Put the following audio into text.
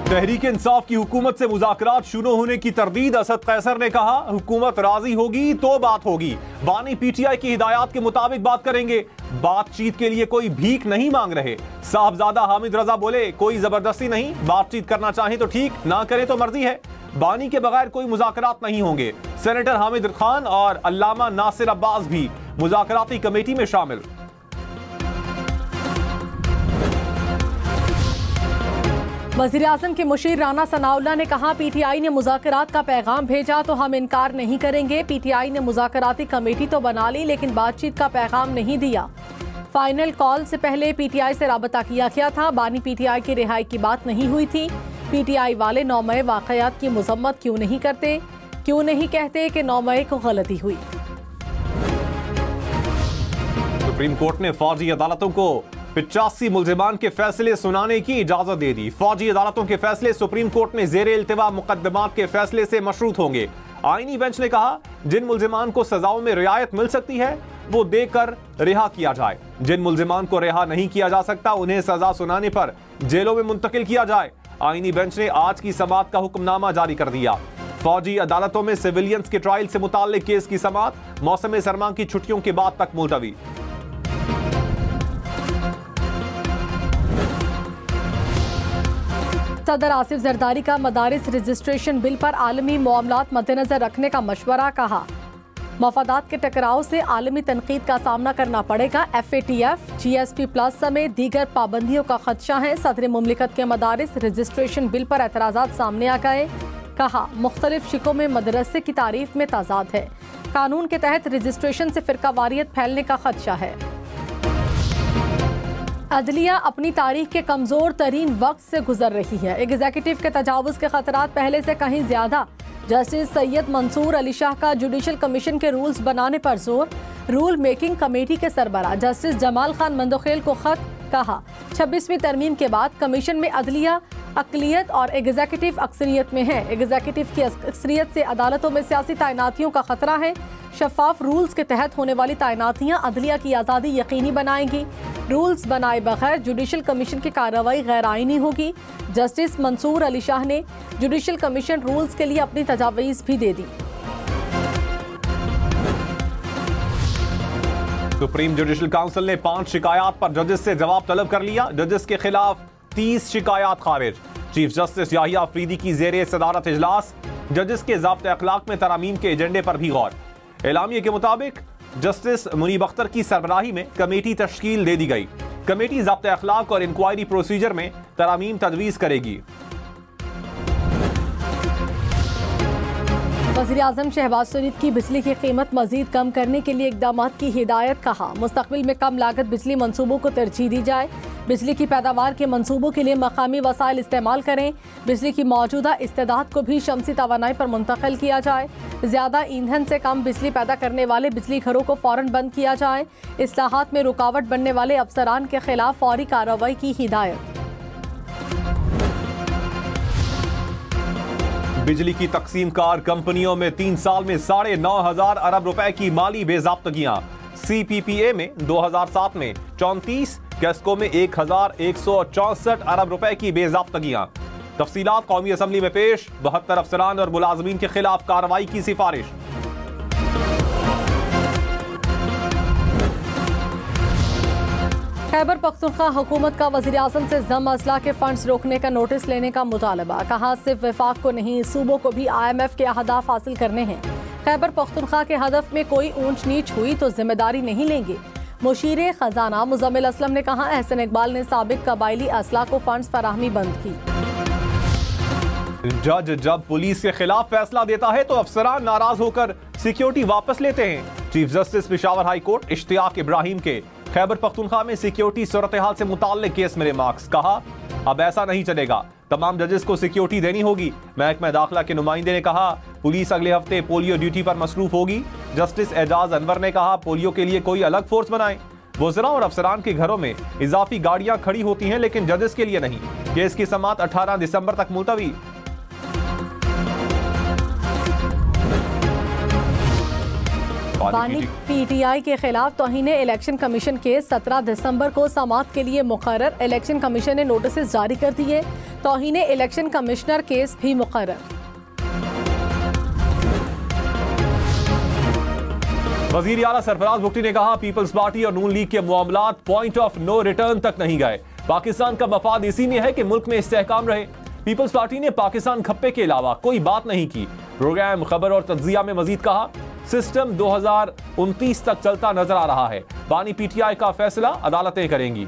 तहरीक इंसाफ की हुकूमत से मुज़ाकरात शुरू होने की तरदीद। असद कैसर ने कहा हुकूमत राजी होगी तो बात होगी। बानी पीटीआई की हिदायत के मुताबिक बात करेंगे। बातचीत के लिए कोई भीख नहीं मांग रहे। साहबजादा हामिद रजा बोले कोई जबरदस्ती नहीं, बातचीत करना चाहें तो ठीक, ना करें तो मर्जी है। बानी के बगैर कोई मुज़ाकरात नहीं होंगे। सेनेटर हामिद खान और अल्लामा नासिर अब्बास भी मुज़ाकराती कमेटी में शामिल। वज़ीर आज़म के मुशीर राना सनाउल्लाह ने कहा पीटीआई ने मुज़ाकरात का पैगाम भेजा तो हम इनकार नहीं करेंगे। पीटीआई ने मुज़ाकराती कमेटी तो बना ली लेकिन बातचीत का पैगाम नहीं दिया। फाइनल कॉल से पहले पीटीआई से राबता किया गया था। बानी पीटीआई की रिहाई की बात नहीं हुई थी। पीटीआई वाले 9 मई वाक़यात की मज़म्मत क्यों नहीं करते, क्यों नहीं कहते कि 9 मई को गलती हुई। सुप्रीम कोर्ट ने फौजी अदालतों को 85 मुल्जिमान के फैसले सुनाने की इजाजत दे दी। फौजी अदालतों के फैसले सुप्रीम कोर्ट में जेर इल्तिवा मुकदमात के फैसले से मशरूत होंगे। आईनी बेंच ने कहा जिन मुल्जिमान को सजाओं में रियायत मिल सकती है वो देकर रिहा किया जाए। जिन मुल्जिमान को रिहा नहीं किया जा सकता उन्हें सजा सुनाने पर जेलों में मुंतकिल किया जाए। आईनी बेंच ने आज की समाअत का हुक्मनामा जारी कर दिया। फौजी अदालतों में सिविलियंस के ट्रायल से मुताल्लिक केस की समाअत मौसम सरमा की छुट्टियों के बाद तक मुलतवी। सदर आसिफ जरदारी का मदारिस रजिस्ट्रेशन बिल पर आलमी मामलात मद्देनजर रखने का मशवरा। कहा मफादात के टकराव से आलमी तनकीद का सामना करना पड़ेगा। FATF, GSP प्लस समेत दीगर पाबंदियों का खदशा है। सदर मुमलिकत के मदारिस रजिस्ट्रेशन बिल पर एतराज़ात सामने आ गए। कहा मुख्तलिफ शिकों में मदरसे की तारीफ में तजाद है। कानून के तहत रजिस्ट्रेशन से फ़िरकावारियत फैलने का खदशा है। अदलिया अपनी तारीख के कमज़ोर तरीन वक्त से गुजर रही है। एग्जीक्यूटिव के तजावुज़ के खतरात पहले से कहीं ज्यादा। जस्टिस सैयद मंसूर अली शाह का जुडिशल कमीशन के रूल्स बनाने पर जोर। रूल मेकिंग कमेटी के सरबराह जस्टिस जमाल खान मंदोखेल को खत। कहा 26वीं तरमीम के बाद कमीशन में अदलिया अक़लियत और एग्जीक्यूटिव अक्सरियत में है। एग्जीक्यूटिव की अक्सरियत से अदालतों में सियासी तैनातियों का खतरा है। शफाफ रूल्स के तहत होने वाली तैनातियां अदलिया की आज़ादी यकीनी बनाएंगी। रूल्स बनाए बगैर जुडिशल कमीशन की कार्रवाई गैर आईनी होगी। जस्टिस मंसूर अली शाह ने जुडिशल कमीशन रूल्स के लिए अपनी तजावीज़ भी दे दी। सुप्रीम जुडिशल काउंसिल ने 5 शिकायत पर जजेस से जवाब तलब कर लिया। जजेस के खिलाफ 30 शिकायत खारिज। चीफ जस्टिस याहिया अफरीदी की जेर सदारत इजलास। जजेस के ज़ाब्ते अखलाक में तरमीम के एजेंडे पर भी गौर। एलामिया के मुताबिक जस्टिस मुनीब अख्तर की सरबराही में कमेटी तश्कील दे दी गई। कमेटी ज़ाब्ते अखलाक और इंक्वायरी प्रोसीजर में तरमीम तजवीज़ करेगी। वज़ीर आज़म शहबाज शरीफ की बिजली की कीमत मजीद कम करने के लिए इक़दाम की हिदायत। कहा मुस्तक़बिल में कम लागत बिजली मनसूबों को तरजीह दी जाए। बिजली की पैदावार के मनसूबों के लिए मकामी वसाइल इस्तेमाल करें। बिजली की मौजूदा इस्तेदाद को भी शमसी तवानाई पर मुंतकिल किया जाए। ज़्यादा ईंधन से कम बिजली पैदा करने वाले बिजली घरों को फ़ौरन बंद किया जाए। इस्लाहात में रुकावट बनने वाले अफसरान के खिलाफ फौरी कार्रवाई की हिदायत। बिजली की तकसीम कार कंपनियों में 3 साल में 9.5 अरब रुपए की माली बेज़ाब्तगियां। CPPA में 2007 में 34, कैस्को में 1164 अरब रुपए की बेज़ाब्तगियां। तफसीलात कौमी असम्बली में पेश। 72 अफसरान और मुलाजमीन के खिलाफ कार्रवाई की सिफारिश। खैबर पख्तूनख्वा हुकूमत का वज़ीर आज़म से जम अजला के फंड्स रोकने का नोटिस लेने का मुतालबा। कहा सिर्फ वफाक को नहीं सूबों को भी IMF के अहदाफ हासिल करने हैं। खैबर पख्तूनख्वा के हदफ में कोई ऊंच नीच हुई तो जिम्मेदारी नहीं लेंगे। मुशीर खजाना मुजम्मिल असलम ने कहा एहसन इकबाल ने साबिक कबायली असला को फंड्स फराहमी बंद की। जज जब पुलिस के खिलाफ फैसला देता है तो अफसरान नाराज होकर सिक्योरिटी वापस लेते हैं। Chief justice Peshawar high court Ishtiaq Ibrahim के खैबर पख्तूनख्वा में सिक्योरिटी सूरत हाल से मुताल्लिक केस में रिमार्क्स। कहा अब ऐसा नहीं चलेगा, तमाम जजेस को सिक्योरिटी देनी होगी। महकमा दाखिला के नुमाइंदे ने कहा पुलिस अगले हफ्ते पोलियो ड्यूटी पर मसरूफ होगी। जस्टिस एजाज अनवर ने कहा पोलियो के लिए कोई अलग फोर्स बनाएं। वज़रा और अफसरान के घरों में इजाफी गाड़ियां खड़ी होती हैं लेकिन जजेस के लिए नहीं। केस की समाअत 18 दिसंबर तक मुलतवी। बानी पीटीआई के खिलाफ तौहीन इलेक्शन कमीशन केस 17 दिसंबर को समाअत के लिए मुकर्रर। इलेक्शन कमीशन ने नोटिस जारी कर दिए। तौहीन इलेक्शन कमिश्नर केस भी मुकर्रर। वजीर आला सरफराज भुट्टी ने कहा, पीपल्स पार्टी और नून लीग के मामलात पॉइंट ऑफ नो रिटर्न तक नहीं गए। पाकिस्तान का मफाद इसी में है कि मुल्क में इस्तेहकाम रहे। पीपल्स पार्टी ने पाकिस्तान खप्पे के अलावा कोई बात नहीं की। प्रोग्राम खबर और तज्जिया में मजीद कहा, सिस्टम 2029 तक चलता नजर आ रहा है। बानी पीटीआई का फैसला अदालतें करेंगी।